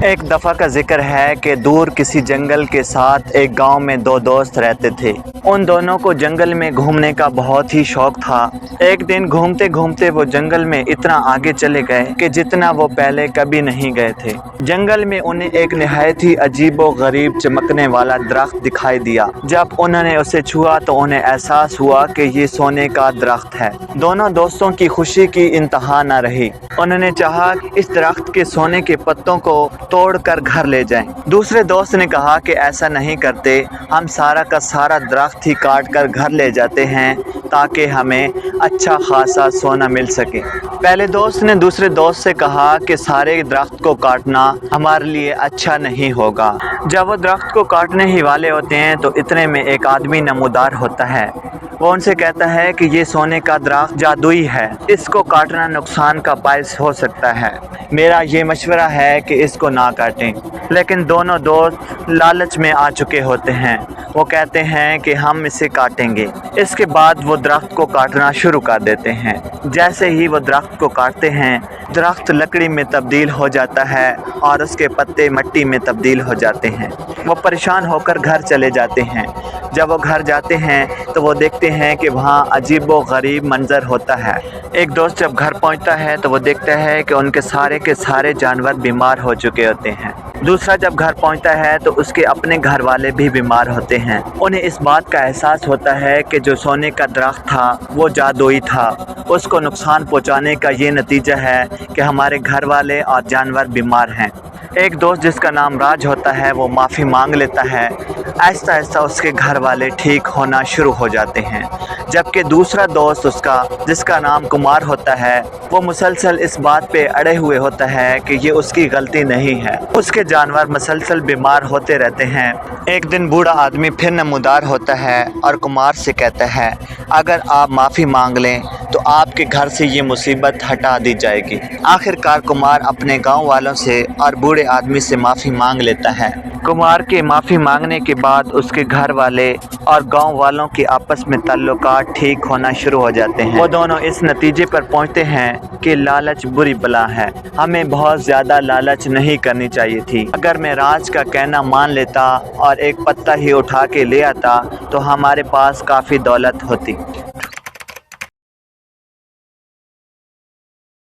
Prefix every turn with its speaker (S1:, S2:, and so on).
S1: ایک دفعہ کا ذکر ہے کہ دور کسی جنگل کے ساتھ ایک گاؤں میں دو دوست رہتے تھے۔ ان دونوں کو جنگل میں گھومنے کا بہت ہی شوق تھا۔ ایک دن گھومتے گھومتے وہ جنگل میں اتنا آگے چلے گئے کہ جتنا وہ پہلے کبھی نہیں گئے تھے۔ جنگل میں انہیں ایک نہایت ہی عجیب و غریب چمکنے والا درخت دکھائی دیا۔ جب انہوں نے اسے چھوا تو انہیں احساس ہوا کہ یہ سونے کا درخت ہے۔ دونوں دوستوں کی خوشی کی انتہا نہ رہی۔ انہوں نے چاہا کہ اس درخت کے سونے کے پتوں کو توڑ کر گھر لے جائیں۔ دوسرے دوست نے کہا کہ ایسا نہیں کرتے، ہم سارا کا سارا درخت ہی کاٹ کر گھر لے جاتے ہیں تاکہ ہمیں اچھا خاصا سونا مل سکے۔ پہلے دوست نے دوسرے دوست سے کہا کہ سارے درخت کو کاٹنا ہمارے لیے اچھا نہیں ہوگا۔ جب وہ درخت کو کاٹنے ہی والے ہوتے ہیں تو اتنے میں ایک آدمی نمودار ہوتا ہے۔ وہ ان سے کہتا ہے کہ یہ سونے کا درخت جادوئی ہے، اس کو کاٹنا نقصان کا باعث ہو سکتا ہے، میرا یہ مشورہ ہے کہ اس کو نہ کاٹیں۔ لیکن دونوں دوست لالچ میں آ چکے ہوتے ہیں۔ وہ کہتے ہیں کہ ہم اسے کاٹیں گے۔ اس کے بعد وہ درخت کو کاٹنا شروع کر دیتے ہیں۔ جیسے ہی وہ درخت کو کاٹتے ہیں، درخت لکڑی میں تبدیل ہو جاتا ہے اور اس کے پتے مٹی میں تبدیل ہو جاتے ہیں۔ وہ پریشان ہو کر گھر چلے جاتے ہیں۔ جب وہ گھر جاتے ہیں تو وہ دیکھتے ہیں کہ وہاں عجیب و غریب منظر ہوتا ہے۔ ایک دوست جب گھر پہنچتا ہے تو وہ دیکھتا ہے کہ ان کے سارے جانور بیمار ہو چکے ہوتے ہیں۔ دوسرا جب گھر پہنچتا ہے تو اس کے اپنے گھر والے بھی بیمار ہوتے ہیں۔ انہیں اس بات کا احساس ہوتا ہے کہ جو سونے کا درخت تھا وہ جادوئی تھا، اس کو نقصان پہنچانے کا یہ نتیجہ ہے کہ ہمارے گھر والے اور جانور بیمار ہیں۔ ایک دوست جس کا نام راج ہوتا ہے وہ معافی مانگ لیتا ہے۔ آہستہ آہستہ اس کے گھر والے ٹھیک ہونا شروع ہو جاتے ہیں، جبکہ دوسرا دوست جس کا نام کمار ہوتا ہے وہ مسلسل اس بات پہ اڑے ہوئے ہوتا ہے کہ یہ اس کی غلطی نہیں ہے، اس کے جانور مسلسل بیمار ہوتے رہتے ہیں۔ ایک دن بوڑھا آدمی پھر نمودار ہوتا ہے اور کمار سے کہتا ہے، اگر آپ معافی مانگ لیں تو آپ کے گھر سے یہ مصیبت ہٹا دی جائے گی۔ آخر کار کمار اپنے گاؤں والوں سے اور بوڑھے آدمی سے معافی مانگ لیتا ہے۔ کمار کے معافی مانگنے کے بعد اس کے گھر والے اور گاؤں والوں کے آپس میں تعلقات ٹھیک ہونا شروع ہو جاتے ہیں۔ وہ دونوں اس نتیجے پر پہنچتے ہیں کہ لالچ بری بلا ہے، ہمیں بہت زیادہ لالچ نہیں کرنی چاہیے تھی۔ اگر میں راج کا کہنا مان لیتا اور ایک پتا ہی اٹھا کے لے آتا تو ہمارے پاس کافی دولت ہوتی۔